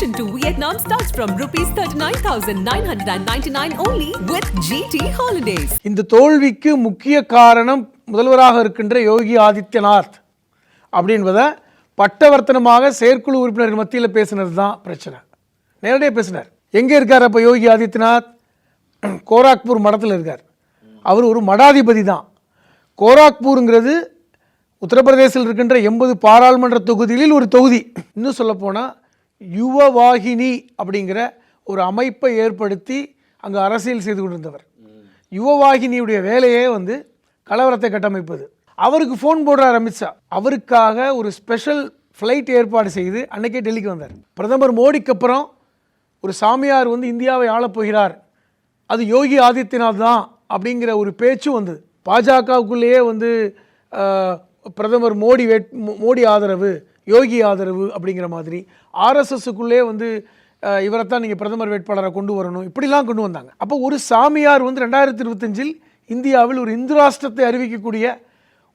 Admission to Vietnam starts from rupees 39,999 only with GT Holidays. இந்த தோல்விக்கு முக்கிய காரணம் முதல்வராக இருக்கின்ற யோகி ஆதித்யநாத் அப்படின்பதை பட்டவர்த்தனமாக செயற்குழு உறுப்பினர் மத்தியில் பேசினது தான் பிரச்சனை. நேரடியாக பேசினார். எங்கே இருக்கார் அப்போ யோகி ஆதித்யநாத்? கோராக்பூர் மடத்தில் இருக்கார். அவர் ஒரு மடாதிபதி தான். கோராக்பூருங்கிறது உத்தரப்பிரதேசத்தில் இருக்கின்ற 80 பாராளுமன்ற தொகுதிகளில் ஒரு தொகுதி. இன்னும் சொல்லப்போனால் யுவவாகினி அப்படிங்கிற ஒரு அமைப்பை ஏற்படுத்தி அங்கே அரசியல் செய்து கொண்டிருந்தவர். யுவவாகினியுடைய வேலையே கலவரத்தை கட்டமைப்பது. அவருக்கு ஃபோன் போடுறார் அமித்ஷா. அவருக்காக ஒரு ஸ்பெஷல் ஃப்ளைட் ஏற்பாடு செய்து அன்னைக்கே டெல்லிக்கு வந்தார். பிரதமர் மோடிக்கு அப்புறம் ஒரு சாமியார் இந்தியாவை ஆளப்போகிறார், அது யோகி ஆதித்யநாத் தான் அப்படிங்கிற ஒரு பேச்சு வந்தது. பாஜகவுக்குள்ளேயே பிரதமர் மோடி ஆதரவு, யோகி ஆதரவு அப்படிங்கிற மாதிரி ஆர்எஸ்எஸ்க்குள்ளே இவரைத்தான் நீங்கள் பிரதமர் வேட்பாளரை கொண்டு வரணும், இப்படிலாம் கொண்டு வந்தாங்க. அப்போ ஒரு சாமியார் 2025 இந்தியாவில் ஒரு இந்து ராஷ்டிரத்தை அறிவிக்கக்கூடிய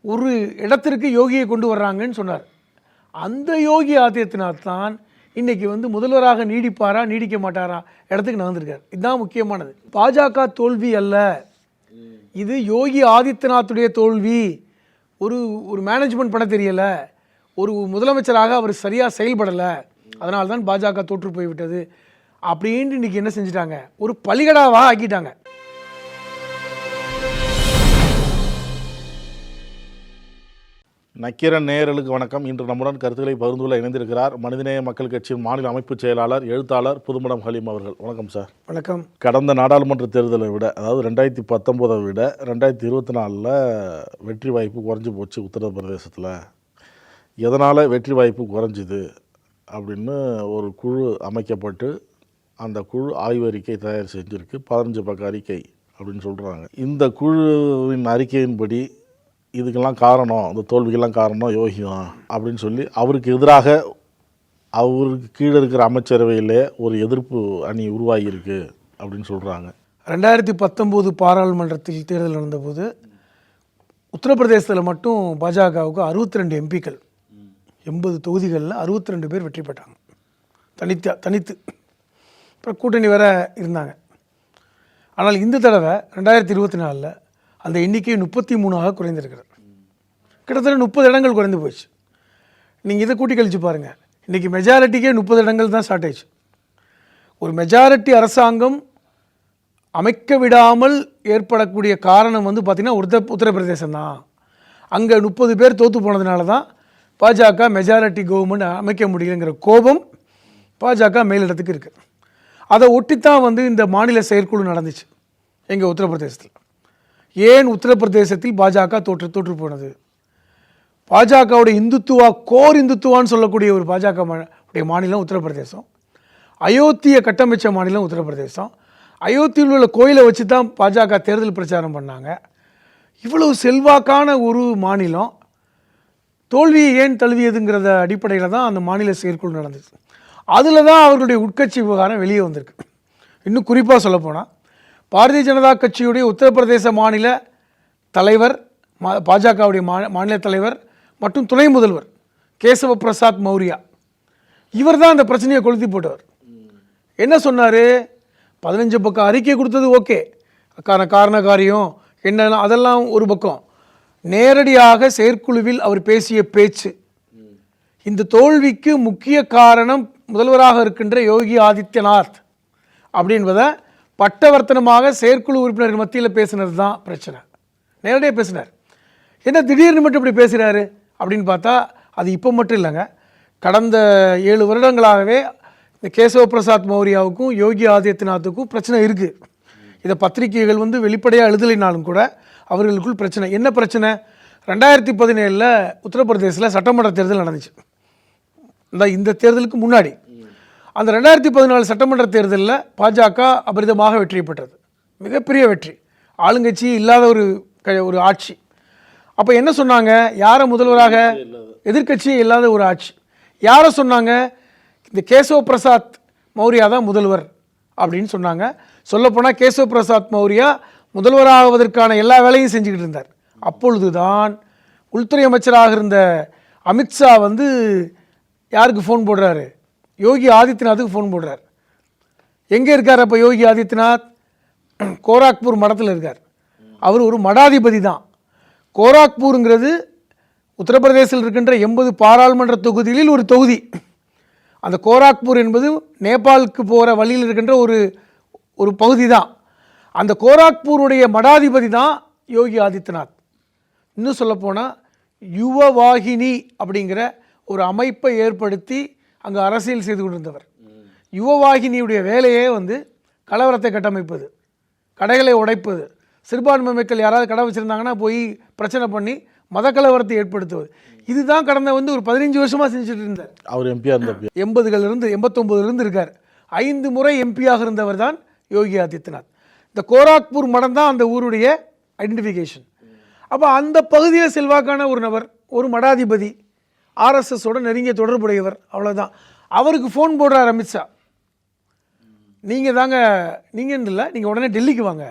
ஒரு இடத்திற்கு யோகியை கொண்டு வர்றாங்கன்னு சொன்னார். அந்த யோகி ஆதித்யநாத் தான் இன்றைக்கி முதல்வராக நீடிப்பாரா நீடிக்க மாட்டாரா இடத்துக்கு நகர்ந்திருக்கார். இதுதான் முக்கியமானது. பாஜக தோல்வி அல்ல, இது யோகி ஆதித்யநாத்துடைய தோல்வி. ஒரு மேனேஜ்மெண்ட் பண்ண தெரியலை, ஒரு முதலமைச்சராக அவர் சரியாக செயல்படலை, அதனால தான் பாஜக தோற்று போய்விட்டது அப்படின்ட்டு இன்றைக்கி என்ன செஞ்சிட்டாங்க, ஒரு பலிகடாவாக ஆக்கிட்டாங்க. நக்கீரன் நேயர்களுக்கு வணக்கம். இன்று நம்முடன் கருத்துக்களை பகிர்ந்து கொள்ள இணைந்திருக்கிறார் மனிதநேய மக்கள் கட்சியின் மாநில அமைப்பு செயலாளர், எழுத்தாளர் புதுமடம் ஹலீம் அவர்கள். வணக்கம் சார். வணக்கம். கடந்த நாடாளுமன்ற தேர்தலை விட, அதாவது 2019 விட 2024 வெற்றி வாய்ப்பு குறைஞ்சி போச்சு உத்தரப்பிரதேசத்தில். எதனால் வெற்றி வாய்ப்பு குறைஞ்சிது அப்படின்னு ஒரு குழு அமைக்கப்பட்டு அந்த குழு ஆய்வறிக்கை தயார் செஞ்சுருக்கு. 15 பக்க அறிக்கை அப்படின்னு சொல்கிறாங்க. இந்த குழுவின் அறிக்கையின்படி இதுக்கெல்லாம் காரணம், இந்த தோல்விக்கெல்லாம் காரணம் யோகி தான் அப்படின்னு சொல்லி அவருக்கு எதிராக அவருக்கு கீழே இருக்கிற அமைச்சரவையிலே ஒரு எதிர்ப்பு அணி உருவாகியிருக்கு அப்படின்னு சொல்கிறாங்க. 2019 பாராளுமன்றத்தில் தேர்தல் நடந்தபோது உத்தரப்பிரதேசத்தில் மட்டும் பாஜகவுக்கு 62 எம்பிக்கள், 80 தொகுதிகளில் 62 பேர் வெற்றி பெற்றாங்க தனித்து. அப்புறம் கூட்டணி வேற இருந்தாங்க. ஆனால் இந்த தடவை 2024 அந்த எண்ணிக்கை 33ஆக குறைந்திருக்கிறது. கிட்டத்தட்ட 30 இடங்கள் குறைந்து போயிடுச்சு. நீங்கள் இதை கூட்டி கழிச்சு பாருங்கள். இன்றைக்கி மெஜாரிட்டிக்கே 30 இடங்கள் தான் ஸ்டார்ட் ஆயிடுச்சு. ஒரு மெஜாரிட்டி அரசாங்கம் அமைக்க விடாமல் ஏற்படக்கூடிய காரணம் பார்த்திங்கன்னா உத்தரப்பிரதேசம் தான். அங்கே 30 பேர் தோற்று போனதுனால தான் பாஜக மெஜாரிட்டி கவர்மெண்ட் அமைக்க முடியலைங்கிற கோபம் பாஜக மேலிடத்துக்கு இருக்குது. அதை ஒட்டித்தான் இந்த மாநில செயற்குழு நடந்துச்சு எங்கள் உத்தரப்பிரதேசத்தில். ஏன் உத்தரப்பிரதேசத்தில் பாஜக தோற்று போனது? பாஜகவுடைய இந்துத்துவா, கோர் இந்துத்துவான்னு சொல்லக்கூடிய ஒரு பாஜக உடைய மாநிலம் உத்தரப்பிரதேசம். அயோத்தியை கட்டமைச்ச மாநிலம் உத்தரப்பிரதேசம். அயோத்தியில் உள்ள கோயிலை வச்சு தான் பாஜக தேர்தல் பிரச்சாரம் பண்ணாங்க. இவ்வளவு செல்வாக்கான ஒரு மாநிலம் தோல்வியை ஏன் தழுவியதுங்கிறத அடிப்படையில் தான் அந்த மாநில செயற்குழு நடந்துச்சு. அதில் தான் அவர்களுடைய உட்கட்சி விவகாரம் வெளியே வந்திருக்கு. இன்னும் குறிப்பாக சொல்லப்போனால் பாரதிய ஜனதா கட்சியுடைய உத்தரப்பிரதேச மாநில தலைவர், பாஜகவுடைய மாநில தலைவர் மற்றும் துணை முதல்வர் கேசவ பிரசாத் மௌரியா, இவர் தான் அந்த பிரச்சனையை கொளுத்தி போட்டவர். என்ன சொன்னார்? 15 பக்கம் அறிக்கை கொடுத்தது ஓகே, காரண காரியம் என்ன அதெல்லாம் ஒரு பக்கம். நேரடியாக செயற்குழுவில் அவர் பேசிய பேச்சு, இந்த தோல்விக்கு முக்கிய காரணம் முதல்வராக இருக்கின்ற யோகி ஆதித்யநாத் அப்படின்பதை பட்டவர்த்தனமாக செயற்குழு உறுப்பினர் மத்தியில் பேசினது தான் பிரச்சனை. நேரடியாக பேசினார். என்ன திடீர்னு மட்டும் இப்படி பேசுகிறாரு அப்படின்னு பார்த்தா அது இப்போ மட்டும் இல்லைங்க. கடந்த 7 வருடங்களாகவே இந்த கேசவ பிரசாத் மௌரியாவுக்கும் யோகி ஆதித்யநாத்துக்கும் பிரச்சனை இருக்குது. இதை பத்திரிகைகள் வெளிப்படையாக எழுதலைனாலும் கூட அவர்களுக்குள் பிரச்சனை. என்ன பிரச்சனை? 2017 உத்தரப்பிரதேசத்தில் சட்டமன்ற தேர்தல் நடந்துச்சு. இந்த தேர்தலுக்கு முன்னாடி அந்த 2014 சட்டமன்ற தேர்தலில் பாஜக அபரிதமாக வெற்றி பெற்றது. மிகப்பெரிய வெற்றி, ஆளுங்கட்சி இல்லாத ஒரு ஆட்சி. அப்போ என்ன சொன்னாங்க? யாரை முதல்வராக? எதிர்கட்சியே இல்லாத ஒரு ஆட்சி. யாரை சொன்னாங்க? இந்த கேசவ பிரசாத் மௌரியா தான் முதல்வர் அப்படின்னு சொன்னாங்க. சொல்லப்போனால் கேசவ பிரசாத் மௌரியா முதல்வராகுவதற்கான எல்லா வேலையும் செஞ்சுக்கிட்டு இருந்தார். அப்பொழுது தான் உள்துறை அமைச்சராக இருந்த அமித்ஷா யாருக்கு ஃபோன் போடுறாரு? யோகி ஆதித்யநாத்துக்கு ஃபோன் போடுறார். எங்கே இருக்கார் அப்போ யோகி ஆதித்யநாத்? கோராக்பூர் மடத்தில் இருக்கார். அவர் ஒரு மடாதிபதி தான். கோராக்பூருங்கிறது உத்தரப்பிரதேசத்தில் இருக்கின்ற 80 பாராளுமன்ற தொகுதிகளில் ஒரு தொகுதி. அந்த கோராக்பூர் என்பது நேபாளுக்கு போகிற வழியில் இருக்கின்ற ஒரு பகுதி தான். அந்த கோராக்பூருடைய மடாதிபதி தான் யோகி ஆதித்யநாத். இன்னும் சொல்லப்போனால் யுவவாகினி அப்படிங்கிற ஒரு அமைப்பை ஏற்படுத்தி அங்கே அரசியல் செய்து கொண்டிருந்தவர். யுவவாகினியுடைய வேலையே கலவரத்தை கட்டமைப்பது, கடைகளை உடைப்பது, சிறுபான்மை மக்கள் யாராவது கடை வச்சுருந்தாங்கன்னா போய் பிரச்சனை பண்ணி மத கலவரத்தை ஏற்படுத்துவது. இதுதான் கடந்த ஒரு 15 வருஷமாக செஞ்சுட்டு இருந்தார். அவர் எம்பியாக இருந்த 80களிலிருந்து 89லிருந்து இருக்கார். 5 முறை எம்பியாக இருந்தவர் தான் யோகி ஆதித்யநாத். இந்த கோராக்பூர் மடம் தான் அந்த ஊருடைய ஐடென்டிஃபிகேஷன். அப்போ அந்த பகுதியில் செல்வாக்கான ஒரு நபர், ஒரு மடாதிபதி, ஆர்எஸ்எஸோட நெருங்கிய தொடர்புடையவர், அவ்வளோதான். அவருக்கு ஃபோன் போடுறார் அமித்ஷா. நீங்கள் இல்லை, நீங்கள் உடனே டெல்லிக்கு வாங்க.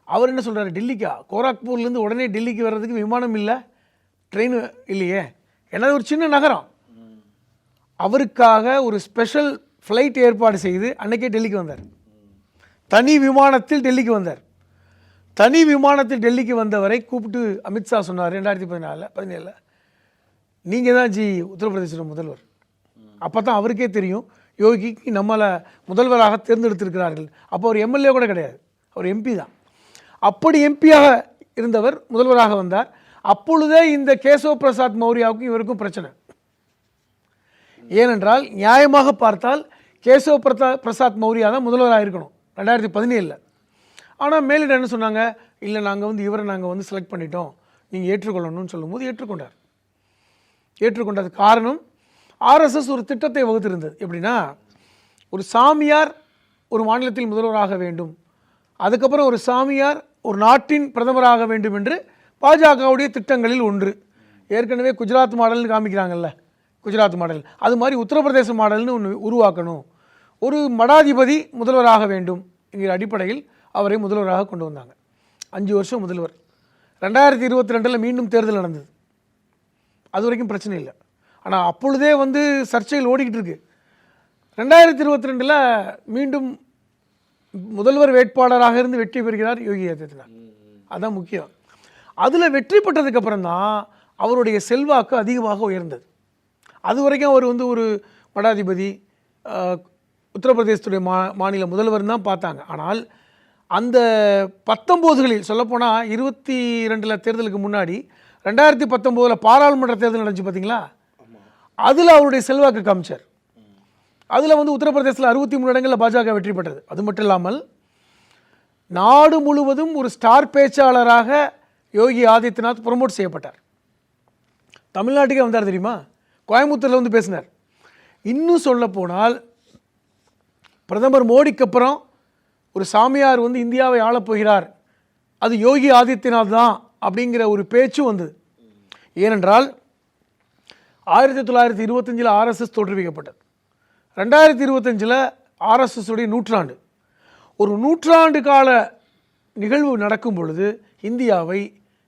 அவர் என்ன சொல்கிறார்? டெல்லிக்கா? கோராக்பூர்லேருந்து உடனே டெல்லிக்கு வர்றதுக்கு விமானம் இல்லை, ட்ரெயின் இல்லையே, ஏன்னா ஒரு சின்ன நகரம். அவருக்காக ஒரு ஸ்பெஷல் ஃப்ளைட் ஏற்பாடு செய்து அன்றைக்கே டெல்லிக்கு வந்தார். தனி விமானத்தில் டெல்லிக்கு வந்தார். தனி விமானத்தில் டெல்லிக்கு வந்தவரை கூப்பிட்டு அமித்ஷா சொன்னார் 2017 நீங்கள் தான் உத்தரப்பிரதேச முதல்வர். அப்போ தான் அவருக்கே தெரியும் யோகிக்கு நம்மளை முதல்வராக தேர்ந்தெடுத்திருக்கிறார்கள். அப்போ அவர் எம்எல்ஏ கூட கிடையாது, அவர் எம்பி தான். அப்படி எம்பியாக இருந்தவர் முதல்வராக வந்தார். அப்பொழுதே இந்த கேசவ் பிரசாத் மௌரியாவுக்கும் இவருக்கும் பிரச்சனை. ஏனென்றால் நியாயமாக பார்த்தால் கேசவ் பிரசாத் மௌரியா தான் முதல்வராக இருக்கணும் 2017. ஆனால் மேலிடம் என்ன சொன்னாங்க? இல்லை, நாங்கள் இவரை நாங்கள் செலக்ட் பண்ணிட்டோம், நீங்கள் ஏற்றுக்கொள்ளணும்னு சொல்லும்போது ஏற்றுக்கொண்டார். ஏற்றுக்கொண்டது காரணம் ஆர்எஸ்எஸ் ஒரு திட்டத்தை வகுத்திருந்தது. எப்படின்னா, ஒரு சாமியார் ஒரு மாநிலத்தில் முதல்வராக வேண்டும், அதுக்கப்புறம் ஒரு சாமியார் ஒரு நாட்டின் பிரதமராக வேண்டும் என்று பாஜகவுடைய திட்டங்களில் ஒன்று. ஏற்கனவே குஜராத் மாடல்னு காமிக்கிறாங்கல்ல, குஜராத் மாடல், அது மாதிரி உத்தரப்பிரதேச மாடல்னு ஒன்று உருவாக்கணும். ஒரு மடாதிபதி முதல்வராக வேண்டும் என்கிற அடிப்படையில் அவரை முதல்வராக கொண்டு வந்தாங்க. 5 வருஷம் முதல்வர். 2022 மீண்டும் தேர்தல் நடந்தது. அது வரைக்கும் பிரச்சனை இல்லை. ஆனால் அப்பொழுதே சர்ச்சைகள் ஓடிக்கிட்டு இருக்கு. 2022 மீண்டும் முதல்வர் வேட்பாளராக இருந்து வெற்றி பெறுகிறார் யோகி ஆதித்யநாத். அதுதான் முக்கியம். அதில் வெற்றி பெற்றதுக்கு அப்புறம் தான் அவருடைய செல்வாக்கு அதிகமாக உயர்ந்தது. அது வரைக்கும் அவர் ஒரு மடாதிபதி, உத்தரப்பிரதேசத்துடைய மாநில முதல்வர் தான் பார்த்தாங்க. ஆனால் அந்த 19களில் சொல்லப்போனால் 22 தேர்தலுக்கு முன்னாடி 2019 பாராளுமன்ற தேர்தல் நடந்துச்சு பார்த்தீங்களா, அதில் அவருடைய செல்வாக்கு காமிச்சார். அதில் உத்தரப்பிரதேசத்தில் 63 இடங்களில் பாஜக வெற்றி பெற்றது. அது மட்டும் இல்லாமல் நாடு முழுவதும் ஒரு ஸ்டார் பேச்சாளராக யோகி ஆதித்யநாத் ப்ரொமோட் செய்யப்பட்டார். தமிழ்நாட்டுக்கே வந்தார் தெரியுமா, கோயம்புத்தூரில் பேசினார். இன்னும் சொல்ல போனால் பிரதமர் மோடிக்கு அப்புறம் ஒரு சாமியார் இந்தியாவை ஆளப்போகிறார், அது யோகி ஆதித்யநாத் தான் அப்படிங்கிற ஒரு பேச்சு வந்தது. ஏனென்றால் 1925 ஆர்எஸ்எஸ் தோற்றுவிக்கப்பட்டது. 2025 ஆர்எஸ்எஸ் உடைய நூற்றாண்டு. ஒரு நூற்றாண்டு கால நிகழ்வு நடக்கும் பொழுது இந்தியாவை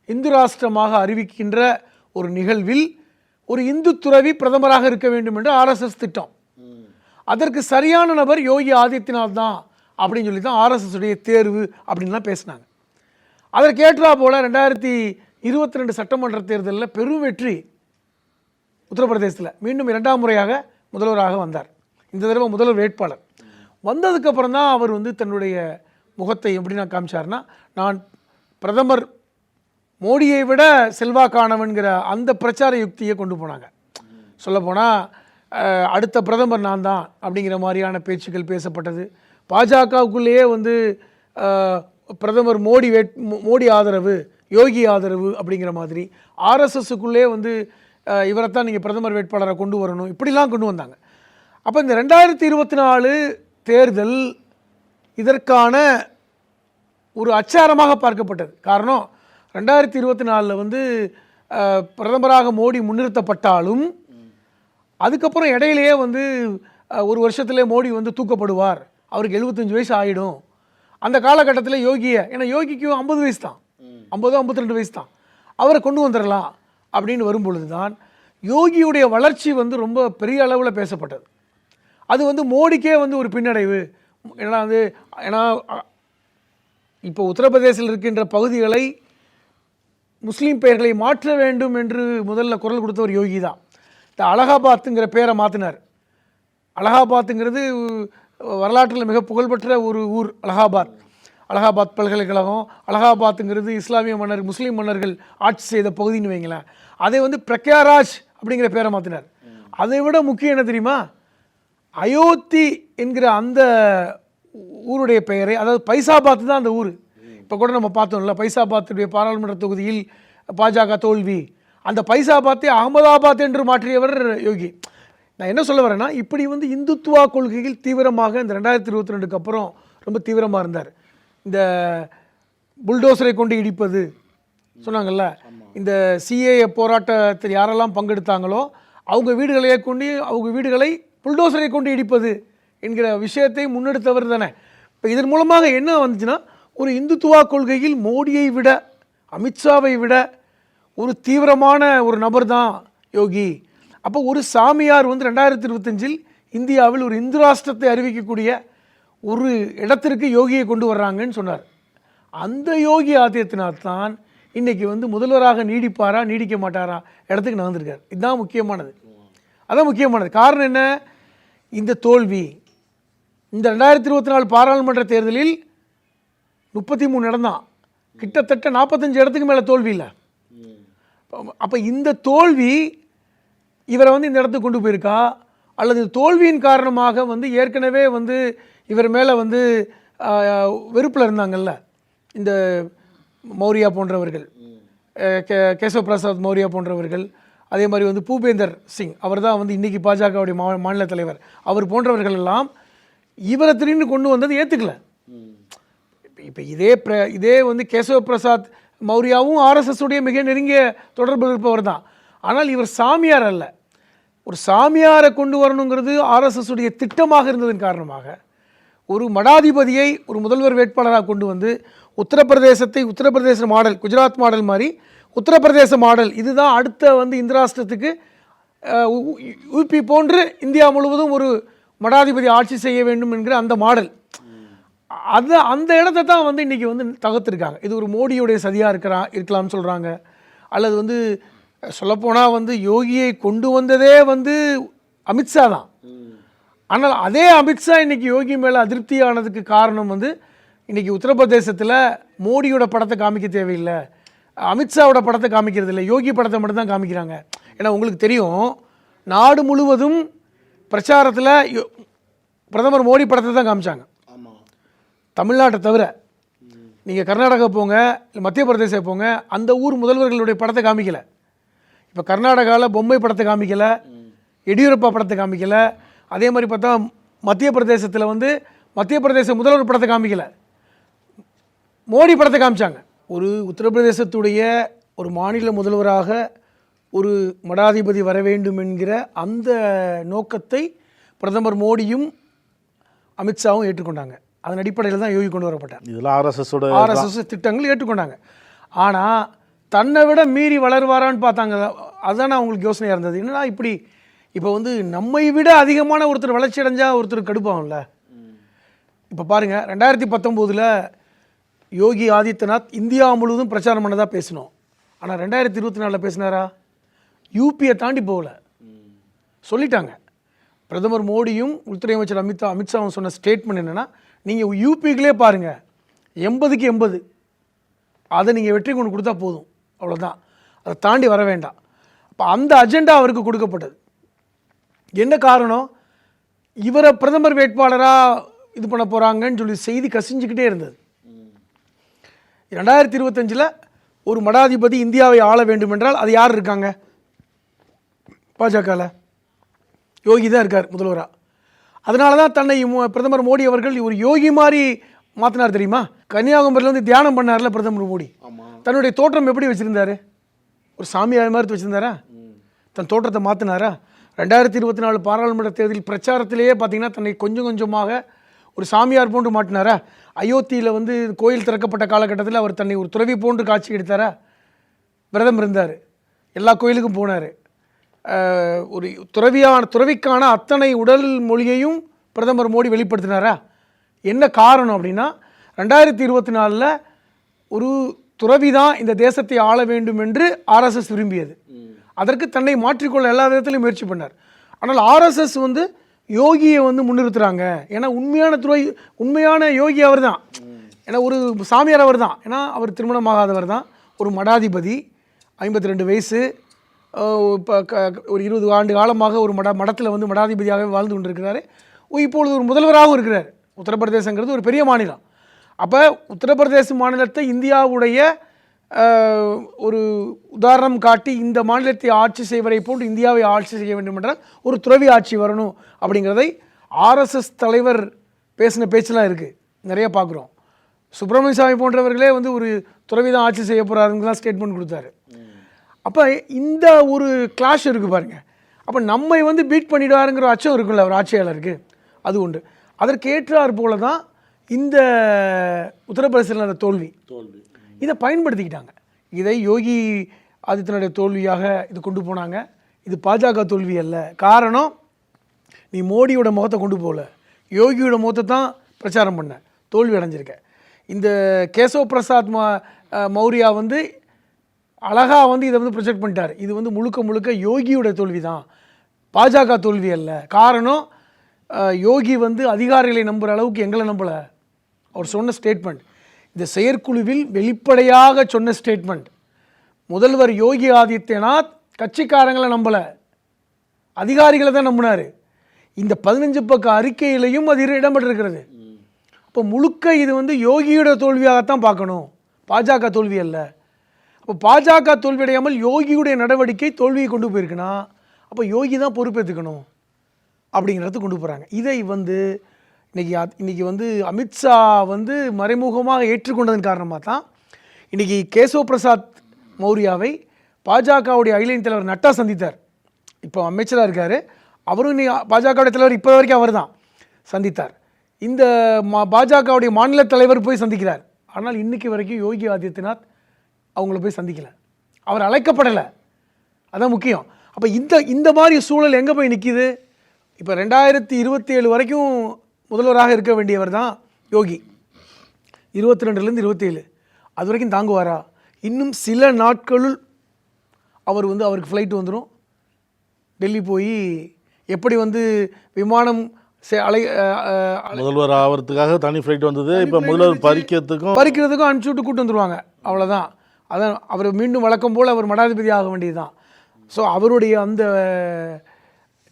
இந்து ராஷ்டிரமாக அறிவிக்கின்ற ஒரு நிகழ்வில் ஒரு இந்து துறவி பிரதமராக இருக்க வேண்டும் என்று ஆர்எஸ்எஸ் திட்டம். அதற்கு சரியான நபர் யோகி ஆதித்யநாத் தான் அப்படின்னு சொல்லி தான் ஆர்எஸ்எஸ் உடைய தேர்வு அப்படின்லாம் பேசினாங்க. அதற்கு ஏற்றா போல் 2022 சட்டமன்ற தேர்தலில் பெரும் வெற்றி. உத்தரப்பிரதேசத்தில் மீண்டும் 2ஆம் முறையாக முதல்வராக வந்தார். இந்த தடவை முதல்வர் வேட்பாளர் வந்ததுக்கப்புறம் தான் அவர் தன்னுடைய முகத்தை எப்படி நான் காமிச்சார்னா, நான் பிரதமர் மோடியை விட செல்வாக்கானவன்கிற அந்த பிரச்சார யுக்தியை கொண்டு போனாங்க. சொல்லப்போனால் அடுத்த பிரதமர் நான் தான் அப்படிங்கிற மாதிரியான பேச்சுக்கள் பேசப்பட்டது. பாஜகவுக்குள்ளேயே பிரதமர் மோடி ஆதரவு, யோகி ஆதரவு அப்படிங்கிற மாதிரி, ஆர்எஸ்எஸ்க்குள்ளே இவரைத்தான் நீங்கள் பிரதமர் வேட்பாளரை கொண்டு வரணும், இப்படிலாம் கொண்டு வந்தாங்க. அப்போ இந்த 2024 தேர்தல் இதற்கான ஒரு அச்சாரமாக பார்க்கப்பட்டது. காரணம், 2024 பிரதமராக மோடி முன்னிறுத்தப்பட்டாலும் அதுக்கப்புறம் இடையிலேயே ஒரு வருஷத்துலேயே மோடி தூக்கப்படுவார், அவருக்கு 75 வயசு ஆகிடும். அந்த காலகட்டத்தில் யோகியை, ஏன்னா யோகிக்கு 50 வயசு தான், 50-52 வயசு தான், அவரை கொண்டு வந்துடலாம் அப்படின்னு வரும்பொழுது தான் யோகியுடைய வளர்ச்சி ரொம்ப பெரிய அளவில் பேசப்பட்டது. அது வந்து மோடிக்கே வந்து ஒரு பின்னடைவு. ஏன்னா இப்போ உத்தரப்பிரதேசத்தில் இருக்கின்ற பகுதிகளை முஸ்லீம் பெயர்களை மாற்ற வேண்டும் என்று முதல்ல குரல் கொடுத்தவர் யோகி தான். இந்த அலகாபாத்துங்கிற பேரை மாற்றினார். அலகாபாத்துங்கிறது வரலாற்றில் மிக புகழ்பெற்ற ஒரு ஊர். அலகாபாத் பல்கலைக்கழகம். அலகாபாத்துங்கிறது இஸ்லாமிய முஸ்லீம் மன்னர்கள் ஆட்சி செய்த பகுதின்னு வைங்களேன். அதை வந்து பிரக்யாராஜ் அப்படிங்கிற பேரை மாற்றினார். அதை விட முக்கியம் என்ன தெரியுமா, அயோத்தி என்கிற அந்த ஊருடைய பெயரை, அதாவது பைசாபாத் தான் அந்த ஊர். இப்போ கூட நம்ம பார்த்தோம்ல, பைசாபாத்துடைய பாராளுமன்ற தொகுதியில் பாஜக தோல்வி. அந்த பைசாபாத்தை அகமதாபாத் என்று மாற்றியவர் யோகி. நான் என்ன சொல்ல வரேன்னா, இப்படி வந்து இந்துத்துவா கொள்கையில் தீவிரமாக இந்த 2022க்கு அப்புறம் ரொம்ப தீவிரமாக இருந்தார். இந்த புல்டோசரை கொண்டு இடிப்பது சொன்னாங்கல்ல, இந்த சிஏஏ போராட்டத்தில் யாரெல்லாம் பங்கெடுத்தாங்களோ அவங்க வீடுகளை புல்டோசரை கொண்டு இடிப்பது என்கிற விஷயத்தை முன்னெடுத்தவர் தானே. இப்போ இதன் மூலமாக என்ன வந்துச்சுன்னா, ஒரு இந்துத்துவா கொள்கையில் மோடியை விட அமித்ஷாவை விட ஒரு தீவிரமான ஒரு நபர் தான் யோகி. அப்போ ஒரு சாமியார் வந்து 2025 இந்தியாவில் ஒரு இந்து ராஷ்டிரத்தை அறிவிக்கக்கூடிய ஒரு இடத்திற்கு யோகியை கொண்டு வர்றாங்கன்னு சொன்னார். அந்த யோகி ஆதித்யநாத் தான் இன்றைக்கி வந்து முதல்வராக நீடிப்பாரா நீடிக்க மாட்டாரா இடத்துக்கு நகர்ந்திருக்கார். இதுதான் முக்கியமானது. அதான் முக்கியமானது. காரணம் என்ன, இந்த தோல்வி. இந்த 2024 பாராளுமன்ற தேர்தலில் 33 இடம் தான், கிட்டத்தட்ட 45 இடத்துக்கு மேலே தோல்வி இல்லை. அப்போ இந்த தோல்வி இவரை வந்து இந்த இடத்துக்கு கொண்டு போயிருக்கா, அல்லது தோல்வியின் காரணமாக வந்து ஏற்கனவே வந்து இவர் மேலே வந்து வெறுப்பில் இருந்தாங்கல்ல இந்த மௌரியா போன்றவர்கள், கேசவ பிரசாத் மௌரியா போன்றவர்கள், அதே மாதிரி வந்து பூபேந்தர் சிங், அவர் தான் வந்து இன்றைக்கி பாஜகவுடைய மாநில தலைவர், அவர் போன்றவர்கள் எல்லாம் இவரை திடீர்னு கொண்டு வந்தது ஏற்றுக்கல. இப்போ இதே வந்து கேசவ பிரசாத் மௌரியாவும் ஆர்எஸ்எஸ் உடைய மிக நெருங்கிய தொடர்பு இருப்பவர் தான். ஆனால் இவர் சாமியார் அல்ல. ஒரு சாமியாரை கொண்டு வரணுங்கிறது ஆர்எஸ்எஸ் உடைய திட்டமாக இருந்ததன் காரணமாக ஒரு மடாதிபதியை ஒரு முதல்வர் வேட்பாளராக கொண்டு வந்து உத்தரப்பிரதேச மாடல், குஜராத் மாடல் மாதிரி உத்தரப்பிரதேச மாடல், இதுதான் அடுத்த வந்து இந்த ராஷ்டிரத்துக்கு யூபி போன்று இந்தியா முழுவதும் ஒரு மடாதிபதி ஆட்சி செய்ய வேண்டும் என்கிற அந்த மாடல், அந்த இடத்த தான் வந்து இன்றைக்கி வந்து தகர்த்துருக்காங்க. இது ஒரு மோடியுடைய சதியாக இருக்கலாம்னு சொல்கிறாங்க. அல்லது வந்து சொல்லப்போனால் வந்து யோகியை கொண்டு வந்ததே வந்து அமித்ஷா தான். ஆனால் அதே அமித்ஷா இன்றைக்கி யோகி மேலே அதிருப்தியானதுக்கு காரணம் வந்து இன்றைக்கி உத்தரப்பிரதேசத்தில் மோடியோட படத்தை காமிக்க தேவையில்லை, அமித்ஷாவோட படத்தை காமிக்கிறது இல்லை, யோகி படத்தை மட்டும்தான் காமிக்கிறாங்க. ஏன்னா உங்களுக்கு தெரியும், நாடு முழுவதும் பிரச்சாரத்தில் பிரதமர் மோடி படத்தை தான் காமிச்சாங்க. தமிழ்நாட்டை தவிர நீங்கள் கர்நாடகா போங்க, இல்லை மத்திய பிரதேசம் போங்க, அந்த ஊர் முதல்வர்களுடைய படத்தை காமிக்கலை. இப்போ கர்நாடகாவில் பொம்மை படத்தை காமிக்கலை, எடியூரப்பா படத்தை காமிக்கலை. அதே மாதிரி பார்த்தா மத்திய பிரதேசத்தில் வந்து மத்திய பிரதேச முதல்வர் படத்தை காமிக்கலை, மோடி படத்தை காமிச்சாங்க. ஒரு உத்தரப்பிரதேசத்துடைய ஒரு மாநில முதல்வராக ஒரு மடாதிபதி வர வேண்டும் என்கிற அந்த நோக்கத்தை பிரதமர் மோடியும் அமித்ஷாவும் ஏற்றுக்கொண்டாங்க. அதன் அடிப்படையில் தான் யோகி கொண்டு வரப்பட்டார். இதெல்லாம் ஆர்எஸ்எஸ் திட்டங்கள் ஏற்றுக்கொண்டாங்க. ஆனால் தன்னை விட மீறி வளருவாரான்னு பார்த்தாங்க. அதுதானே அவங்களுக்கு யோசனையாக இருந்தது. என்னன்னா இப்படி இப்போ வந்து நம்மை விட அதிகமான ஒருத்தர் வளர்ச்சி அடைஞ்சால் ஒருத்தர் கடுப்பாகும்ல. இப்போ பாருங்கள், 2019 யோகி ஆதித்யநாத் இந்தியா முழுவதும் பிரச்சாரம் பண்ணதாக பேசினோம். ஆனால் 2024 பேசினாரா? யூபியை தாண்டி போகல, சொல்லிட்டாங்க. பிரதமர் மோடியும் உள்துறை அமைச்சர் அமித்ஷாவும் சொன்ன ஸ்டேட்மெண்ட் என்னென்னா, நீங்கள் யூபிக்குள்ளே பாருங்கள், 80க்கு 80 அதை நீங்கள் வெற்றி கொண்டு கொடுத்தா போதும், அவ்வளோதான், அதை தாண்டி வர வேண்டாம். அப்போ அந்த அஜெண்டா அவருக்கு கொடுக்கப்பட்டது. என்ன காரணம்? இவரை பிரதமர் வேட்பாளராக இது பண்ண போகிறாங்கன்னு சொல்லி செய்தி கசிஞ்சுக்கிட்டே இருந்தது. 2025 ஒரு மடாதிபதி இந்தியாவை ஆள வேண்டும் என்றால் அது யார் இருக்காங்க? பாஜகவில் யோகி தான் இருக்கார் முதல்வராக. அதனால தான் தன்னை பிரதமர் மோடி அவர்கள் ஒரு யோகி மாதிரி மாற்றினார் தெரியுமா? கன்னியாகுமரியில் வந்து தியானம் பண்ணார்ல பிரதமர் மோடி. தன்னுடைய தோற்றம் எப்படி வச்சுருந்தார்? ஒரு சாமியார் மாதிரி வச்சுருந்தாரா? தன் தோற்றத்தை மாற்றினாரா? 2024 பாராளுமன்ற தேர்தல் பிரச்சாரத்திலேயே பார்த்தீங்கன்னா தன்னை கொஞ்சம் கொஞ்சமாக ஒரு சாமியார் போன்று மாட்டினாரா? அயோத்தியில் வந்து கோயில் திறக்கப்பட்ட காலகட்டத்தில் அவர் தன்னை ஒரு துறவி போன்று காட்சி எடுத்தாரா? விரதம் இருந்தார், எல்லா கோயிலுக்கும் போனார், ஒரு துறவிக்கான அத்தனை உடல் மொழியையும் பிரதமர் மோடி வெளிப்படுத்தினாரா? என்ன காரணம் அப்படின்னா 2024 ஒரு துறவி தான் இந்த தேசத்தை ஆள வேண்டும் என்று ஆர்எஸ்எஸ் விரும்பியது. அதற்கு தன்னை மாற்றிக்கொள்ள எல்லா விதத்திலையும் முயற்சி பண்ணார். ஆனால் ஆர்எஸ்எஸ் வந்து யோகியை வந்து முன்னிறுத்துறாங்க. ஏன்னா உண்மையான யோகி அவர் தான். ஏன்னா ஒரு சாமியார் அவர் தான். ஏன்னா அவர் திருமணமாகாதவர் தான், ஒரு மடாதிபதி, 52 வயசு, இப்போ ஒரு 20 ஆண்டு காலமாக ஒரு மடத்தில் வந்து மடாதிபதியாக வாழ்ந்து கொண்டிருக்கிறாரு. இப்பொழுது ஒரு முதல்வராகவும் இருக்கிறார். உத்தரப்பிரதேசங்கிறது ஒரு பெரிய மாநிலம். அப்போ உத்தரப்பிரதேச மாநிலத்தை இந்தியாவுடைய ஒரு உதாரணம் காட்டி இந்த மாநிலத்தை ஆட்சி செய்வதை போன்று இந்தியாவை ஆட்சி செய்ய வேண்டும் என்றால் ஒரு துறவி ஆட்சி வரணும் அப்படிங்கிறதை ஆர்எஸ்எஸ் தலைவர் பேசின பேச்செலாம் இருக்குது, நிறைய பார்க்குறோம். சுப்பிரமணிய சாமி போன்றவர்களே வந்து ஒரு துறவி தான் ஆட்சி செய்ய போகிறாருன்னு தான் ஸ்டேட்மெண்ட் கொடுத்தாரு. அப்போ இந்த ஒரு கிளாஷ் இருக்குது பாருங்கள். அப்போ நம்மை வந்து பீட் பண்ணிடுவாருங்கிற அச்சம் இருக்குல்ல ஒரு ஆட்சியாளருக்கு, அது உண்டு. அதற்கு ஏற்றார் போல தான் இந்த உத்தரப்பிரதேசத்தில் தோல்வி இதை பயன்படுத்திக்கிட்டாங்க. இதை யோகி ஆதித்யநாத் தோல்வியாக இது கொண்டு போனாங்க. இது பாஜக தோல்வி அல்ல. காரணம், நீ மோடியோட முகத்தை கொண்டு போகல, யோகியோட முகத்தை தான் பிரச்சாரம் பண்ண, தோல்வி அடைஞ்சிருக்க. இந்த கேசவ் பிரசாத் மௌரியா வந்து அழகாக வந்து இதை வந்து ப்ரொஜெக்ட் பண்ணிட்டார். இது வந்து முழுக்க யோகியோட தோல்வி தான், பாஜக தோல்வி அல்ல. காரணம், யோகி வந்து அதிகாரிகளை நம்புகிற அளவுக்கு எங்களை நம்பலை. அவர் சொன்ன ஸ்டேட்மெண்ட், இந்த செயற்குழுவில் வெளிப்படையாக சொன்ன ஸ்டேட்மெண்ட். முதல்வர் யோகி ஆதித்யநாத் கட்சிக்காரங்களை நம்பலை, அதிகாரிகளை தான் நம்பினார். இந்த 15 பக்க அறிக்கையிலையும் அது இடம்பெற்றிருக்கிறது. அப்போ முழுக்க இது வந்து யோகியோட தோல்வியாகத்தான் பார்க்கணும், பாஜக தோல்வி அல்ல. அப்போ பாஜக தோல்வியடையாமல் யோகியுடைய நடவடிக்கை தோல்வியை கொண்டு போயிருக்குன்னா அப்போ யோகி தான் பொறுப்பேற்றுக்கணும் அப்படிங்கிறத கொண்டு போகிறாங்க. இதை வந்து இன்றைக்கி வந்து அமித்ஷா வந்து மறைமுகமாக ஏற்றுக்கொண்டதன் காரணமாக தான் இன்றைக்கி கேசவ் பிரசாத் மௌரியாவை பாஜகவுடைய அகில தலைவர் நட்டா சந்தித்தார். இப்போ அமைச்சராக இருக்கார் அவரும். இன்னைக்கு பாஜகவுடைய தலைவர் இப்போ வரைக்கும் அவர் தான் சந்தித்தார். இந்த பாஜகவுடைய மாநில தலைவர் போய் சந்திக்கிறார். ஆனால் இன்றைக்கி வரைக்கும் யோகி ஆதித்யநாத் அவங்கள போய் சந்திக்கலை, அவர் அழைக்கப்படலை. அதான் முக்கியம். அப்போ இந்த மாதிரி சூழல் எங்கே போய் நிற்கிது? இப்போ 2027 வரைக்கும் முதல்வராக இருக்க வேண்டியவர் தான் யோகி. 22லேருந்து 27 அது வரைக்கும் தாங்குவாரா? இன்னும் சில நாட்களுள் அவருக்கு ஃப்ளைட் வந்துடும். டெல்லி போய் எப்படி வந்து விமானம் முதல்வர் ஆகிறதுக்காக தனி ஃப்ளைட் வந்தது, இப்போ முதல்வர் பறிக்கிறதுக்கும் அனுப்பிச்சி விட்டு கூட்டு வந்துடுவாங்க. அவ்வளோதான். அதான் அவர் மீண்டும் வழக்கம் போல் அவர் மடாதிபதி ஆக வேண்டியது தான். ஸோ அவருடைய அந்த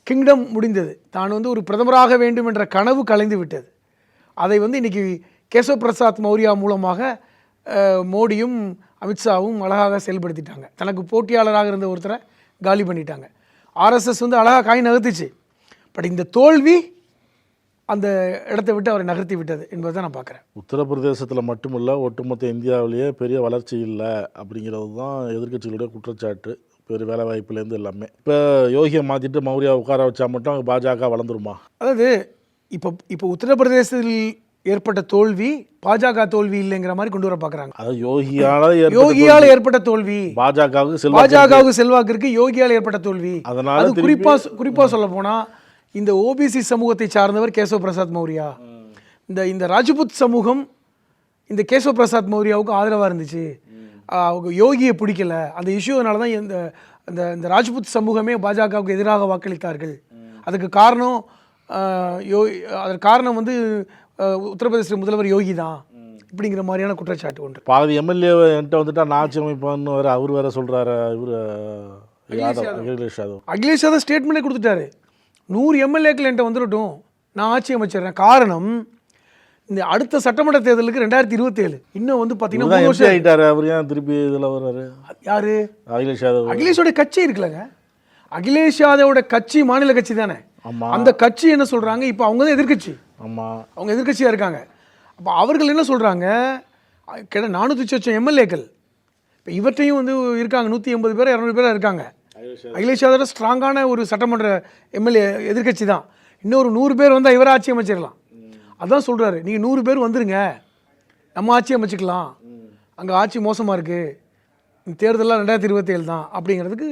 கிங்டம் முடிந்தது. தான் வந்து ஒரு பிரதமராக வேண்டும் என்ற கனவு கலைந்து விட்டது. அதை வந்து இன்றைக்கி கேசவ் பிரசாத் மௌரியா மூலமாக மோடியும் அமித்ஷாவும் அழகாக செயல்படுத்திட்டாங்க. தனக்கு போட்டியாளராக இருந்த ஒருத்தரை காலி பண்ணிட்டாங்க. ஆர்எஸ்எஸ் வந்து அழகாக காய் நகர்த்திச்சு. பட் இந்த தோல்வி அந்த இடத்தை விட்டு அவரை நகர்த்தி விட்டது என்பதை தான் நான் பார்க்குறேன். உத்தரப்பிரதேசத்தில் மட்டுமில்லை, ஒட்டுமொத்த இந்தியாவிலேயே பெரிய வளர்ச்சி இல்லை அப்படிங்கிறது தான் எதிர்க்கட்சிகளுடைய குற்றச்சாட்டு. பெரிய வேலை வாய்ப்புலேருந்து எல்லாமே. இப்போ யோகியை மாற்றிட்டு மௌரியா உட்கார வச்சா மட்டும் பாஜக வளர்ந்துருமா? அதாவது இப்போ உத்தரப்பிரதேசத்தில் ஏற்பட்ட தோல்வி பாஜக தோல்வி இல்லைங்கிற மாதிரி கொண்டு வர பார்க்குறாங்க. அதாவது யோகியால் ஏற்பட்ட தோல்வி பாஜகவுக்கு செல்வாக்கு இருக்கு, யோகியால் ஏற்பட்ட தோல்வி. அதனால குறிப்பாக சொல்ல போனால் இந்த ஓபிசி சமூகத்தை சார்ந்தவர் கேசவ் பிரசாத் மௌரியா. இந்த ராஜ்புத் சமூகம் இந்த கேசவ் பிரசாத் மௌரியாவுக்கு ஆதரவாக இருந்துச்சு. அவங்க யோகியை பிடிக்கல. அந்த இஷ்யூனால தான் இந்த ராஜ்புத் சமூகமே பாஜகவுக்கு எதிராக வாக்களித்தார்கள். அதுக்கு காரணம் வந்து உத்தரப்பிரதேச முதல்வர் யோகி தான் இப்படிங்கிற மாதிரியான குற்றச்சாட்டு ஒன்று. பாதி எம்எல்ஏ என்கிட்ட வந்துட்டா நான் ஆட்சி அமைப்பான்னு அவர் வேற சொல்கிறாரு. அகிலேஷ் யாதவ் ஸ்டேட்மெண்ட்டே கொடுத்துட்டாரு, 100 எம்எல்ஏக்கள் என்கிட்ட வந்துடட்டும், நான் ஆட்சி அமைச்சிடுறேன். காரணம், இந்த அடுத்த சட்டமன்ற தேர்தலுக்கு 2027 இன்னும் வந்து பார்த்தீங்கன்னா 3 வருஷம் ஆகிட்டாரு. அவர் ஏன் திருப்பி இதில் வர்றாரு? யாரு? அகிலேஷ் யாதவ். அகிலேஷோட கட்சி இருக்குல்லங்க, அகிலேஷ் யாதவோட கட்சி மாநில கட்சி தானே. அந்த கட்சி என்ன சொல்கிறாங்க, இப்போ அவங்க தான் எதிர்கட்சி. ஆமாம், அவங்க எதிர்கட்சியாக இருக்காங்க. அப்போ அவர்கள் என்ன சொல்கிறாங்க, கிட்ட 400 எம்எல்ஏக்கள் இப்போ இவற்றையும் வந்து இருக்காங்க. 180 பேர் 200 பேர் இருக்காங்க. அகிலேஷ் யாதவ் ஸ்ட்ராங்கான ஒரு சட்டமன்ற எம்எல்ஏ எதிர்கட்சி தான். இன்னொரு 100 பேர் வந்தால் இவரை ஆட்சி அமைச்சிடலாம். அதான் சொல்கிறாரு, நீங்கள் 100 பேர் வந்துடுங்க, நம்ம ஆட்சி அமைச்சிக்கலாம், அங்கே ஆட்சி மோசமாக இருக்குது, தேர்தலாம் 2027 தான் அப்படிங்கிறதுக்கு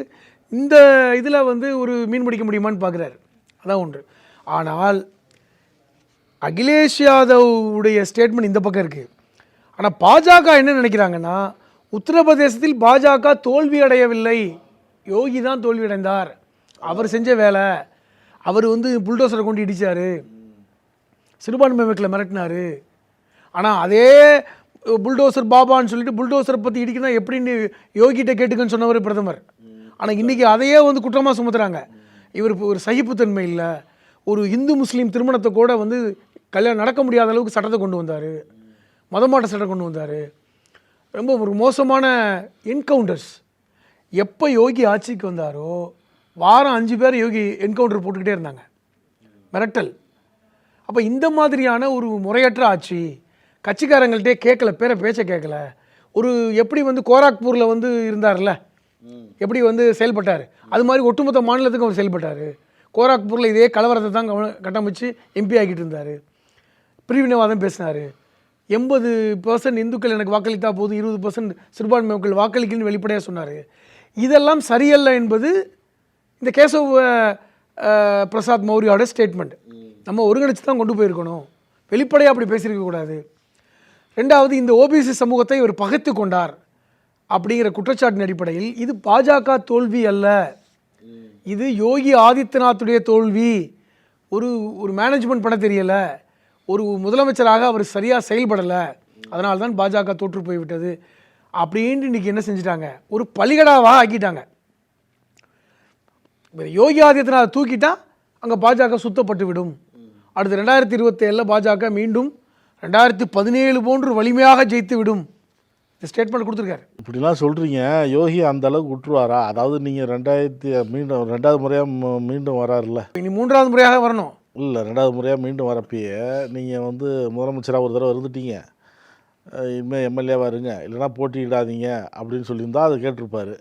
இந்த இதில் வந்து ஒரு மீன் பிடிக்க முடியுமான்னு பார்க்குறாரு. அதான் ஒன்று. ஆனால் அகிலேஷ் யாதவ் உடைய ஸ்டேட்மெண்ட் இந்த பக்கம் இருக்குது. ஆனால் பாஜக என்ன நினைக்கிறாங்கன்னா, உத்தரப்பிரதேசத்தில் பாஜக தோல்வி அடையவில்லை, யோகி தான் தோல்வி அடைந்தார். அவர் செஞ்ச வேலை, அவர் வந்து புல்டோசரை கொண்டு இடித்தார், சிறுபான்மை மக்களை மிரட்டினார். ஆனால் அதே புல்டோசர் பாபான்னு சொல்லிட்டு புல்டோசரை பற்றி இடிக்கணும் எப்படின்னு யோகிட்ட கேட்டுக்கன்னு சொன்னவர் பிரதமர். ஆனால் இன்றைக்கி அதையே வந்து குற்றமாக சுமத்துறாங்க. இவருக்கு ஒரு சகிப்புத்தன்மை இல்லை, ஒரு இந்து முஸ்லீம் திருமணத்தை கூட வந்து கல்யாணம் நடக்க முடியாத அளவுக்கு சட்டத்தை கொண்டு வந்தார், மதமாட்ட சட்டம் கொண்டு வந்தார். ரொம்ப ஒரு மோசமான என்கவுண்டர்ஸ். எப்போ யோகி ஆட்சிக்கு வந்தாரோ வாரம் 5 பேர் யோகி என்கவுண்டர் போட்டுக்கிட்டே இருந்தாங்க, மிரட்டல். அப்போ இந்த மாதிரியான ஒரு முறையற்ற ஆட்சி, கட்சிக்காரங்கள்ட்டே கேட்கல, பேச்சை கேட்கல. ஒரு எப்படி வந்து கோராக்பூரில் வந்து இருந்தார்ல, எப்படி வந்து செயல்பட்டார், அது மாதிரி ஒட்டுமொத்த மாநிலத்துக்கும் அவர் செயல்பட்டார். கோராக்பூரில் இதே கலவரத்தை தான் கட்டமைச்சு எம்பி ஆகிட்டு இருந்தார், பிரிவினைவாதம் பேசினார். 80% இந்துக்கள் எனக்கு வாக்களித்தா போதும், 20% சிறுபான்மை மக்கள் வாக்களிக்கணும்னு வெளிப்படையாக சொன்னார். இதெல்லாம் சரியல்ல என்பது இந்த கேசவ் பிரசாத் மௌரியோட ஸ்டேட்மெண்ட். நம்ம ஒருங்கிணைச்சு தான் கொண்டு போயிருக்கணும், வெளிப்படையாக அப்படி பேசியிருக்கக்கூடாது. ரெண்டாவது, இந்த ஓபிசி சமூகத்தை இவர் பகைத்து கொண்டார் அப்படிங்கிற குற்றச்சாட்டின் அடிப்படையில் இது பாஜக தோல்வி அல்ல, இது யோகி ஆதித்யநாத்துடைய தோல்வி. ஒரு மேனேஜ்மெண்ட் பண்ண தெரியலை, ஒரு முதலமைச்சராக அவர் சரியாக செயல்படலை, அதனால தான் பாஜக தோற்று போய்விட்டது அப்படின்ட்டு இன்றைக்கி என்ன செஞ்சிட்டாங்க, ஒரு பலிகடாவாக ஆக்கிட்டாங்க. யோகி ஆதித்யநாத் தூக்கிட்டா அங்கே பாஜக சுத்தப்பட்டு விடும். அடுத்து 2027 பாஜக மீண்டும் 2017 போன்று வலிமையாக ஜெயித்து விடும். இந்த ஸ்டேட்மெண்ட் கொடுத்துருக்காரு. இப்படிலாம் சொல்கிறீங்க, யோகி அந்த அளவுக்கு விட்டுருவாரா? அதாவது நீங்கள் மீண்டும் 2வது முறையாக மீண்டும் வராருல்ல, இனி 3வது முறையாக வரணும். இல்லை, 2வது முறையாக மீண்டும் வரப்பயே நீங்கள் வந்து முதலமைச்சராக ஒரு தடவை இருந்துட்டீங்க, இனிமேல் எம்எல்ஏவாக இருங்க, இல்லைனா போட்டியிடாதீங்க அப்படின்னு சொல்லியிருந்தால் அதை கேட்டிருப்பார்.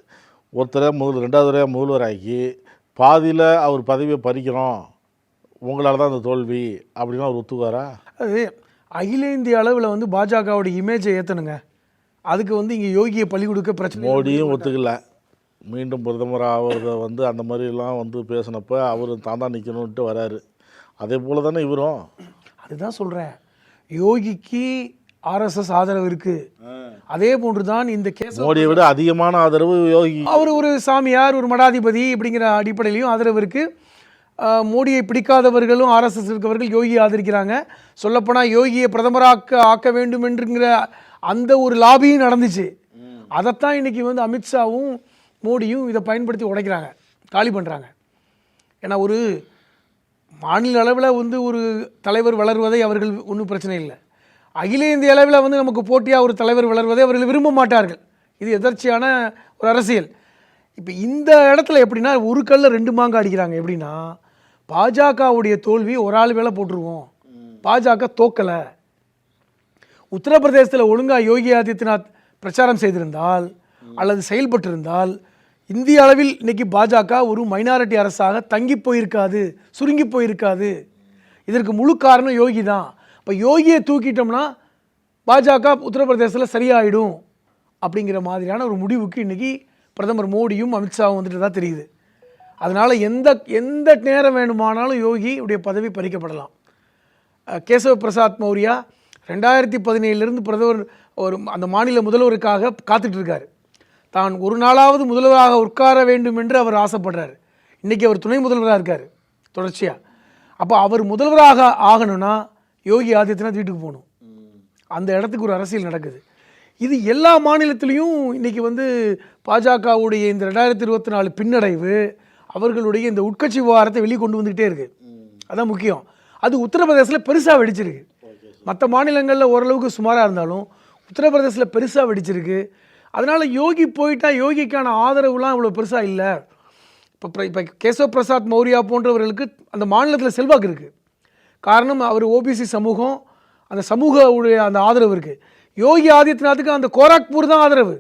ஒருத்தரை 2வது முறையாக முதல்வராகி பாதியில் அவர் பதவியை பறிக்கிறோம், உங்களால் தான் அந்த தோல்வி அப்படின்னா அவர் ஒத்துக்குவாரா? அது அகில இந்திய அளவில் வந்து பாஜகவோட இமேஜை ஏற்றணுங்க, அதுக்கு வந்து இங்கே யோகியை பள்ளி கொடுக்க பிரச்சனை. மோடியும் ஒத்துக்கல, மீண்டும் பிரதமர் ஆகிறத வந்து அந்த மாதிரிலாம் வந்து பேசினப்போ அவர் தான் நிற்கணுன்ட்டு வராரு. அதே போல் தானே இவரும். அதுதான் சொல்கிறேன், யோகிக்கு ஆர்எஸ்எஸ் ஆதரவு இருக்குது, அதே போன்று தான் இந்த கேஸ் மோடியை விட அதிகமான ஆதரவு யோகி. அவர் ஒரு சாமியார், ஒரு மடாதிபதி அப்படிங்கிற அடிப்படையிலையும் ஆதரவு இருக்குது. மோடியை பிடிக்காதவர்களும் ஆர்எஸ்எஸ் இருக்கவர்கள் யோகியை ஆதரிக்கிறாங்க. சொல்லப்போனால் யோகியை பிரதமராக்க வேண்டும் என்கிற அந்த ஒரு லாபியும் நடந்துச்சு. அதைத்தான் இன்றைக்கி வந்து அமித்ஷாவும் மோடியும் இதை பயன்படுத்தி உடைக்கிறாங்க, காலி பண்ணுறாங்க. ஏன்னா ஒரு மாநில அளவில் வந்து ஒரு தலைவர் வளர்வதை அவர்கள் ஒன்றும் பிரச்சனை இல்லை, அகில இந்திய அளவில் வந்து நமக்கு போட்டியாக ஒரு தலைவர் வளர்வதை அவர்கள் விரும்ப மாட்டார்கள். இது எதர்ச்சியான ஒரு அரசியல். இப்போ இந்த இடத்துல எப்படின்னா ஒரு கல்ல 2 மாங்காய் அடிக்கிறாங்க. எப்படின்னா பாஜகவுடைய தோல்வி ஒரு ஆள் வேலை போட்டுருவோம், பாஜக தோக்கலை. உத்தரப்பிரதேசத்தில் ஒழுங்காக யோகி ஆதித்யநாத் பிரச்சாரம் செய்திருந்தால் அல்லது செயல்பட்டிருந்தால் இந்திய அளவில் இன்றைக்கி பாஜக ஒரு மைனாரிட்டி அரசாக தங்கி போயிருக்காது, சுருங்கி போயிருக்காது. இதற்கு முழு காரணம் யோகி தான். இப்போ யோகியை தூக்கிட்டோம்னா பாஜக உத்தரப்பிரதேசத்தில் சரியாயிடும் அப்படிங்கிற மாதிரியான ஒரு முடிவுக்கு இன்றைக்கி பிரதமர் மோடியும் அமித்ஷாவும் வந்துட்டு தான் தெரியுது. அதனால் எந்த நேரம் வேணுமானாலும் யோகி உடைய பதவி பறிக்கப்படலாம். கேசவ பிரசாத் மௌரியா 2017 பிரதமர் அந்த மாநில முதல்வருக்காக காத்துட்ருக்கார். தான் ஒரு நாளாவது முதல்வராக உட்கார வேண்டும் என்று அவர் ஆசைப்படுறார். இன்றைக்கி அவர் துணை முதல்வராக இருக்கார் தொடர்ச்சியாக. அப்போ அவர் முதல்வராக ஆகணும்னா யோகி ஆதித்யநாத் வீட்டுக்கு போகணும். அந்த இடத்துக்கு ஒரு அரசியல் நடக்குது. இது எல்லா மாநிலத்திலையும் இன்றைக்கி வந்து பாஜகவுடைய இந்த 2024 பின்னடைவு அவர்களுடைய இந்த உட்கட்சி விவகாரத்தை வெளியே கொண்டு வந்துக்கிட்டே இருக்குது. அதான் முக்கியம். அது உத்தரப்பிரதேசத்தில் பெருசாக வெடிச்சிருக்கு. மற்ற மாநிலங்களில் ஓரளவுக்கு சுமாராக இருந்தாலும் உத்தரப்பிரதேசத்தில் பெருசாக வெடிச்சிருக்கு. அதனால் யோகி போயிட்டா யோகிக்கான ஆதரவுலாம் இவ்வளோ பெருசாக இல்லை. இப்போ கேசவ பிரசாத் மௌரியா போன்றவர்களுக்கு அந்த மாநிலத்தில் செல்வாக்கு இருக்குது. காரணம் அவர் ஓபிசி சமூகம், அந்த சமூகவுடைய அந்த ஆதரவு இருக்குது. யோகி ஆதித்யநாத்துக்கு அந்த கோராக்பூர் தான் ஆதரவு.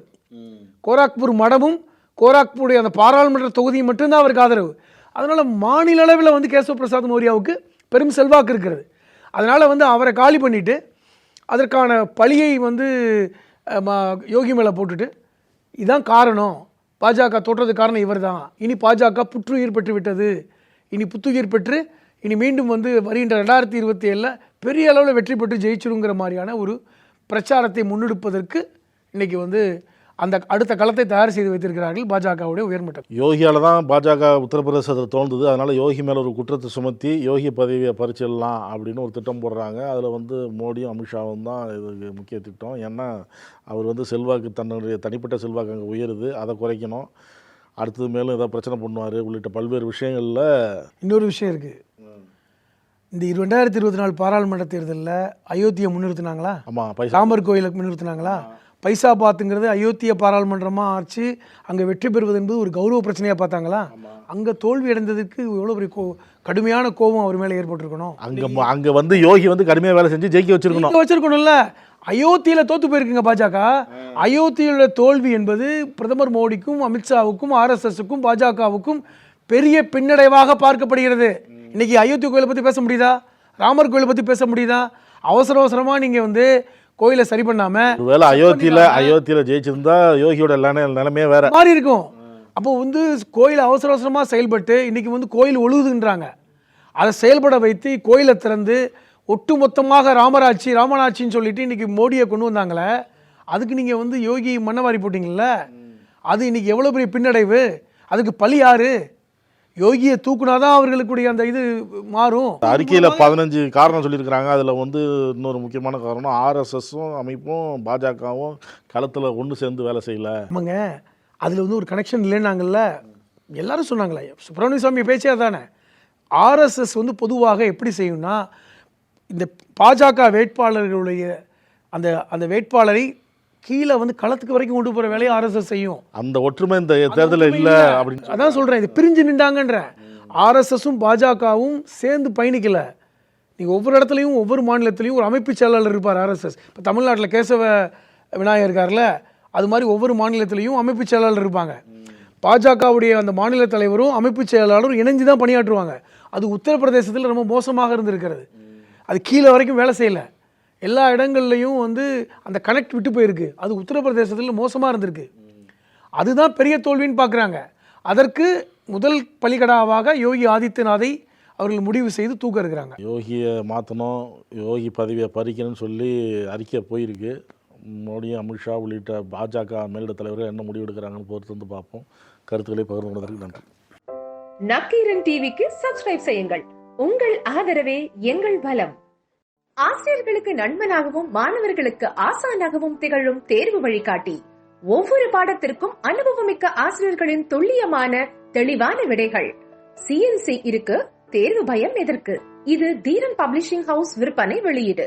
கோராக்பூர் மடமும் கோராக்பூருடைய அந்த பாராளுமன்ற தொகுதியும் மட்டும்தான் அவருக்கு ஆதரவு. அதனால் மாநில அளவில் வந்து கேசவ பிரசாத் மௌரியாவுக்கு பெரும் செல்வாக்கு இருக்கிறது. அதனால் வந்து அவரை காலி பண்ணிவிட்டு அதற்கான பழியை வந்து யோகி மேலே போட்டுட்டு இதுதான் காரணம், பாஜக தோற்றதுக்கு காரணம் இவர் தான், இனி பாஜக புற்றுயிர் பெற்று விட்டது, இனி புத்துயிர் பெற்று இனி மீண்டும் வந்து வருகின்ற 2027 பெரிய அளவில் வெற்றி பெற்று ஜெயிச்சிருங்கிற மாதிரியான ஒரு பிரச்சாரத்தை முன்னெடுப்பதற்கு இன்னைக்கு வந்து அந்த அடுத்த களத்தை தயார் செய்து வைத்திருக்கிறார்கள் பாஜகவுடைய உயர்மட்டம். யோகியால் தான் பாஜக உத்தரப்பிரதேசத்தில் தோன்றுது. அதனால் யோகி மேலே ஒரு குற்றத்தை சுமத்தி யோகி பதவியை பறிச்சிடலாம் அப்படின்னு ஒரு திட்டம் போடுறாங்க. அதில் வந்து மோடியும் அமித்ஷாவும் தான் இதுக்கு முக்கிய திட்டம். ஏன்னா அவர் வந்து செல்வாக்கு, தன்னுடைய தனிப்பட்ட செல்வாக்கு அங்கே உயருது, அதை குறைக்கணும். அடுத்தது மேலும் ஏதாவது பிரச்சனை பண்ணுவார் உள்ளிட்ட பல்வேறு விஷயங்களில். இன்னொரு விஷயம் இருக்குது. இந்த 2024 பாராளுமன்ற தேர்தலில் அயோத்தியை முன்னிறுத்தினாங்களா? ஆமாம். ராமர் கோயிலை முன்னிறுத்தினாங்களா? பைசாபாத்துங்கிறது அயோத்திய பாராளுமன்றமாக ஆச்சு, அங்கே வெற்றி பெறுவது என்பது ஒரு கௌரவ பிரச்சனையாக பார்த்தாங்களா? அங்கே தோல்வி அடைந்ததுக்கு எவ்வளோ பெரிய கடுமையான கோபம் அவர் மேலே ஏற்பட்டிருக்கணும். அங்கே வந்து யோகி வந்து கடுமையாக வேலை செஞ்சு ஜெயிக்க வச்சிருக்கணும்ல. அயோத்தியில் தோத்து போயிருக்குங்க பாஜக. அயோத்தியோட தோல்வி என்பது பிரதமர் மோடிக்கும் அமித்ஷாவுக்கும் RSSக்கும் பாஜகவுக்கும் பெரிய பின்னடைவாக பார்க்கப்படுகிறது. இன்னைக்கு அயோத்தி கோயிலை பற்றி பேச முடியுதா? ராமர் கோயிலை பற்றி பேச முடியுதா? அவசரமாக நீங்கள் வந்து கோயிலை சரி பண்ணாம ஒருவேளை அயோத்தியில ஜெயிச்சிருந்தா யோகியோட நிலைமையே வேற மாறி இருக்கும். அப்போ வந்து கோயில் அவசரமாக செயல்பட்டு இன்னைக்கு வந்து கோயில் ஒழுகுதுன்றாங்க. அதை செயல்பட வைத்து கோயிலை திறந்து ஒட்டுமொத்தமாக ராமனாட்சின்னு சொல்லிட்டு இன்னைக்கு மோடியை கொண்டு வந்தாங்களே, அதுக்கு நீங்கள் வந்து யோகி மண்ணவாரி போட்டிங்கல்ல, அது இன்னைக்கு எவ்வளோ பெரிய பின்னடைவு. அதுக்கு பழி யாரு? யோகியை தூக்குனாதான் அவர்களுக்குடைய அந்த இது மாறும். அறிக்கையில் 15 காரணம் சொல்லியிருக்கிறாங்க. அதில் வந்து இன்னொரு முக்கியமான காரணம் RSSும் அமைப்பும் பாஜகவும் களத்தில் ஒன்று சேர்ந்து வேலை செய்யலை. ஆமாங்க, அதில் வந்து ஒரு கனெக்ஷன் இல்லைன்னாங்கல்ல எல்லாரும் சொன்னாங்களே. சுப்பிரமணிய சுவாமி பேச்சே தானே. RSS வந்து பொதுவாக எப்படி செய்யும்னா, இந்த பாஜக வேட்பாளர்களுடைய அந்த வேட்பாளரை கீழே வந்து களத்துக்கு வரைக்கும் கொண்டு போகிற வேலையை RSS செய்யும். அந்த ஒற்றுமை இந்த தேர்தலில் இல்லை அப்படின்னு அதான் சொல்கிறேன். இது பிரிஞ்சு நின்றாங்கன்ற. RSSும் பாஜகவும் சேர்ந்து பயணிக்கலை. நீங்கள் ஒவ்வொரு இடத்துலையும் ஒவ்வொரு மாநிலத்திலையும் ஒரு அமைப்பு செயலாளர் இருப்பார் RSS. இப்போ தமிழ்நாட்டில் கேசவ விநாயகர் இருக்கார்ல, அது மாதிரி ஒவ்வொரு மாநிலத்திலையும் அமைப்பு செயலாளர் இருப்பாங்க. பாஜகவுடைய அந்த மாநில தலைவரும் அமைப்பு செயலாளரும் இணைஞ்சு தான் பணியாற்றுவாங்க. அது உத்தரப்பிரதேசத்தில் ரொம்ப மோசமாக இருந்திருக்கிறது. அது கீழே வரைக்கும் வேலை செய்யலை. எல்லா இடங்கள்லையும் வந்து அந்த கனெக்ட் விட்டு போயிருக்கு. அது உத்தரப்பிரதேசத்தில் மோசமாக இருந்திருக்கு. அதுதான் பெரிய தோல்வின்னு பார்க்குறாங்க. அதற்கு முதல் பலிகடாவாக யோகி ஆதித்யநாத்தை அவர்கள் முடிவு செய்து தூக்க இருக்கிறாங்க. யோகியை மாற்றணும், யோகி பதவியை பறிக்கணும்னு சொல்லி அறிக்கை போயிருக்கு. மோடியும் அமித்ஷா உள்ளிட்ட பாஜக மேலிட தலைவர்கள் என்ன முடிவு எடுக்கிறாங்கன்னு பொறுத்து வந்து பார்ப்போம். கருத்துக்களை பகிர்ந்து கொண்டதற்கு நன்றி. நக்கீரன் டிவிக்கு சப்ஸ்கிரைப் செய்யுங்கள். உங்கள் ஆதரவே எங்கள் பலம். ஆசிரியர்களுக்கு நண்பனாகவும் மாணவர்களுக்கு ஆசானாகவும் திகழும் தேர்வு வழிகாட்டி. ஒவ்வொரு பாடத்திற்கும் அனுபவமிக்க ஆசிரியர்களின் துல்லியமான தெளிவான விடைகள். CNC இருக்கு, தேர்வு பயம் எதற்கு? இது தீரன் பப்ளிஷிங் ஹவுஸ் விற்பனை வெளியீடு.